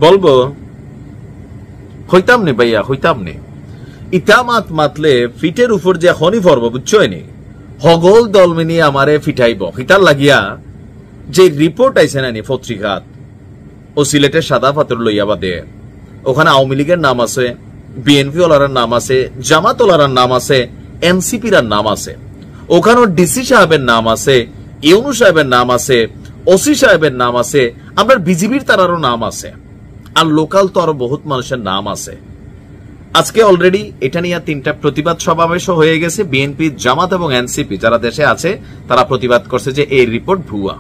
বলবো হইতাম নে ভাইয়া, হইতাম নে। ইতামাত মাতলে ফিটের উপর যে হনি পর্ব বুঝছো নি, হগল দল মিনিয়ে আমারে ফিটাইব ফিটার লাগিয়া যে রিপোর্ট আইছে না নি পত্রিকাত, ও সিলেটের সাদা পাথর লইয়া বাদে ওখানে আওয়ামী লীগের নাম আছে, বিএনপি ওলার নাম আছে, জামাত ওলার নাম আছে, এনসিপির নাম আছে, ওখানে ডিসি সাহেবের নাম আছে, ইউনু সাহেবের নাম আছে, ওসি সাহেবের নাম আছে, আমরা বিজিবির তারারও নাম আছে, আর লোকাল তো আরো বহুত মানুষের নাম আছে। আজকে অলরেডি এটা নিয়ে 3টা প্রতিবাদ সমাবেশও হয়ে গেছে। বিএনপি, জামাত এবং এনসিপি যারা দেশে আছে তারা প্রতিবাদ করছে যে এই রিপোর্ট ভুয়া।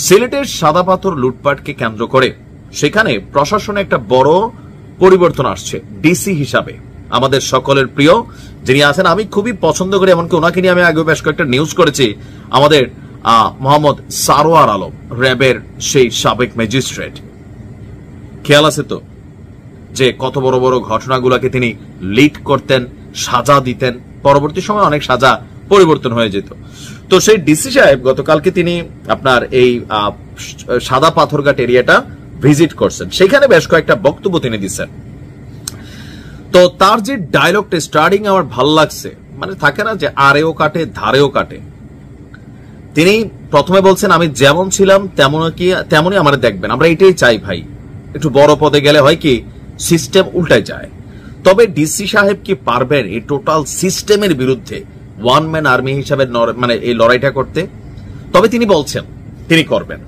সিলেটের সাদা পাথর লুটপাটকে কেন্দ্র করে সেখানে প্রশাসনে একটা বড় পরিবর্তন আসছে। ডিসি হিসাবে আমাদের সকলের প্রিয় যিনি আছেন, আমি খুবই পছন্দ করি, এমনকি ওনাকে নিয়ে আমি আগে বেশ কয়েকটা নিউজ করেছি, আমাদের মোহাম্মদ সারোয়ার আলম, র্যাবের সেই সাবেক ম্যাজিস্ট্রেট। খেয়াল আছে তো যে কত বড় বড় ঘটনাগুলোকে তিনি লিড করতেন, সাজা দিতেন, পরবর্তী সময় অনেক সাজা পরিবর্তন হয়ে যেত। তো সেই ডিসি সাহেব গতকালকে তিনি আপনার এই সাদা পাথরঘাট এরিয়াটা ভিজিট করছেন, সেখানে বেশ কয়েকটা বক্তব্য তিনি দিচ্ছেন। তো তার যে ডায়লগটা স্টার্টিং আমার ভাল লাগছে, মানে থাকে না যে আরেও কাটে ধারেও কাটে। তিনি প্রথমে বলছেন আমি যেমন ছিলাম তেমনই আমার দেখবেন, আমরা এটাই চাই ভাই। একটু বড় পদে গেলে হয় কি সিস্টেম উল্টায় যায়, তবে ডিসি সাহেব কি পারবেন এই টোটাল সিস্টেমের বিরুদ্ধে ওয়ান ম্যান আর্মি হিসাবে মানে এই লড়াইটা করতে? তবে তিনি বলছেন তিনি করবেন।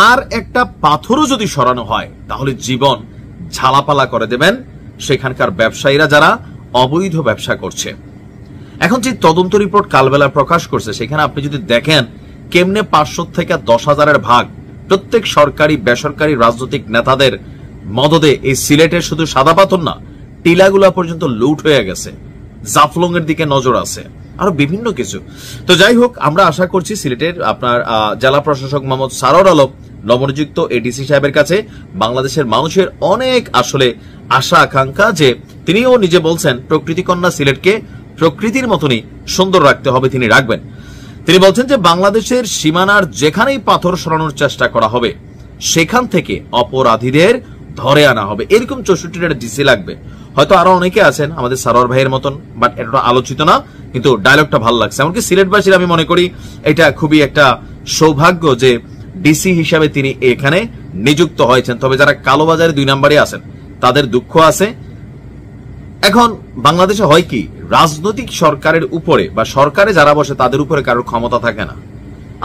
আর একটা পাথরও যদি সরানো হয় তাহলে জীবন ঝালাপালা করে দেবেন সেখানকার ব্যবসায়ীরা যারা অবৈধ ব্যবসা করছে। এখন যে তদন্ত রিপোর্ট কালবেলা প্রকাশ করছে সেখানে আপনি যদি দেখেন কেমনে 500 থেকে 10,000-এর ভাগ প্রত্যেক সরকারি বেসরকারি রাজনৈতিক নেতাদের মদদে এই সিলেটের শুধু সাদা পাথর না, টিলাগুলা পর্যন্ত লুট হয়ে গেছে, জাফলং এর দিকে নজর আছে, আরো বিভিন্ন কিছু। তো যাই হোক, আমরা আশা করছি সিলেটের আপনার জেলা প্রশাসক মোহাম্মদ সারোয়ার আলম নবনিযুক্ত এডিসি সাহেবের কাছে বাংলাদেশের মানুষের অনেক আসলে আশা আকাঙ্ক্ষা, যে তিনিও নিজে বলছেন প্রকৃতিকন্যা সিলেটকে প্রকৃতির মতনই সুন্দর রাখতে হবে, তিনি রাখবেন। তিনি বলছেন যে বাংলাদেশের সীমানার যেখানেই পাথর সরানোর চেষ্টা করা হবে সেখান থেকে অপরাধীদের ধরে আনা হবে। এরকম 64টা ডিসি লাগবে। হয়তো আরো অনেকে আছেন আমাদের সারোয়ার ভাইয়ের মতন, বাট এটা আলোচিত না, কিন্তু ডায়লগটা ভালো লাগছে। এমনকি সিলেটবাসীর আমি মনে করি এটা খুবই একটা সৌভাগ্য যে ডিসি হিসাবে তিনি এখানে নিযুক্ত হয়েছেন। তবে যারা কালোবাজারে 2 নম্বরে আছেন তাদের দুঃখ আছে। এখন বাংলাদেশে হয় কি, রাজনৈতিক সরকারের উপরে বা সরকারে যারা বসে তাদের উপরে কারোর ক্ষমতা থাকে না।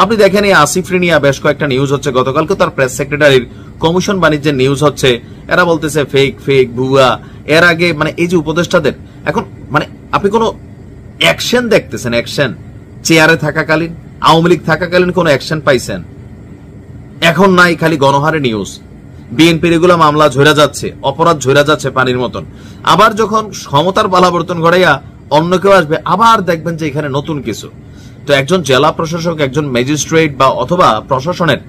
আপনি দেখেন এই আসিফ রিনিয়া বেশ কয়েকটা নিউজ হচ্ছে, গতকালকে তার প্রেস সেক্রেটারির কমিশন বাণিজ্যের নিউজ হচ্ছে, এরা বলতেছে ফেক ফেক ভুয়া। এর আগে মানে এই যে উপদেষ্টাদের এখন মানে আপনি কোনো অ্যাকশন দেখতেছেন? অ্যাকশন চেয়ারে থাকাকালীন, আওয়ামী লীগ থাকাকালীন কোনো অ্যাকশন পাইছেন? এখন নাই, খালি গণহারে নিউজ। বিএনপির এগুলো মামলা ঝরে যাচ্ছে, অপরাধ ঝরে যাচ্ছে পানির মতন। আবার যখন ক্ষমতার পালাবর্তন ঘটাইয়া অন্য কেউ আসবে আবার দেখবেন যে এখানে নতুন কিছু। তো একজন জেলা প্রশাসক, একজন ম্যাজিস্ট্রেট বা অথবা প্রশাসনের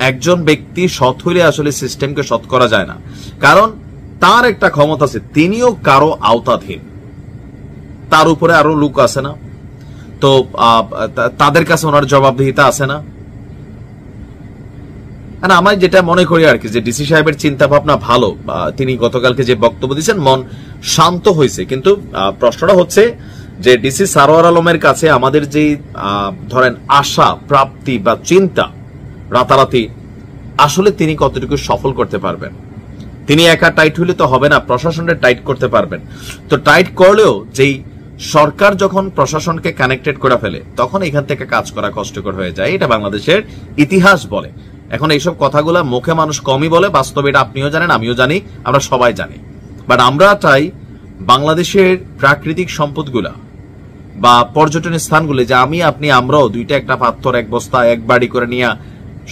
একজন ব্যক্তি সৎ হইলে আসলে সিস্টেমকে সৎ করা যায় না, কারণ তার একটা ক্ষমতা আছে, তিনিও কারো আওতাধীন, তার উপরে আরো লোক আছে না, তো তাদের কাছে ওনার জবাবদিহিতা আছে না। আমি যেটা মনে করি আর কি, যে ডিসি সাহেবের চিন্তা ভাবনা ভালো, তিনি গতকালকে যে বক্তব্য দিয়েছেন মন শান্ত হয়েছে, কিন্তু প্রশ্নটা হচ্ছে যে ডিসি সারোয়ার আলমের কাছে আমাদের যে ধরেন আশা প্রাপ্তি বা চিন্তা রাতারাতি আসলে তিনি কতটুকু সফল করতে পারবেন। তিনি একা টাইট হইলে তো হবে না, প্রশাসনের টাইট করতে পারবেন। তো টাইট করলেও যেই সরকার যখন প্রশাসনকে কানেক্টেড করে ফেলে তখন এখান থেকে কাজ করা কষ্টকর হয়ে যায়, এটা বাংলাদেশের ইতিহাস বলে। এখন এইসব কথাগুলা মুখে মানুষ কমই বলে, বাস্তবে এটা আপনিও জানেন, আমিও জানি, আমরা সবাই জানি। বাট আমরা চাই বাংলাদেশের প্রাকৃতিক সম্পদগুলা বা পর্যটনের স্থানগুলো, যে আমি আপনি আমরাও 2টা একটা পাথর এক বস্তা এক বাড়ি করে নিয়ে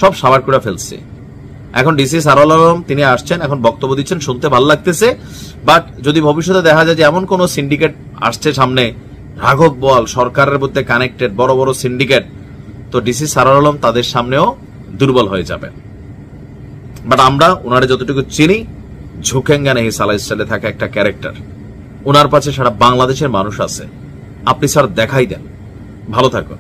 সব সাবার করে ফেলছে। এখন ডিসি সারোয়ার আলম তিনি আসছেন, এখন বক্তব্য দিচ্ছেন, শুনতে ভালো লাগতেছে। বাট যদি ভবিষ্যতে দেখা যায় যে এমন কোন সিন্ডিকেট আসছে সামনে, রাঘব বোয়াল সরকারের মধ্যে কানেক্টেড বড় বড় সিন্ডিকেট, তো ডিসি সারোয়ার আলম তাদের সামনেও দুর্বল হয়ে যাবেন। বাট আমরা ওনারা যতটুকু চিনি, ঝুঁকেঙ্গা নেই সালাই স্টাইলে থাকা একটা ক্যারেক্টার, ওনার পাশে সারা বাংলাদেশের মানুষ আছে। আপনি স্যার দেখাই দেন। ভালো থাকুন।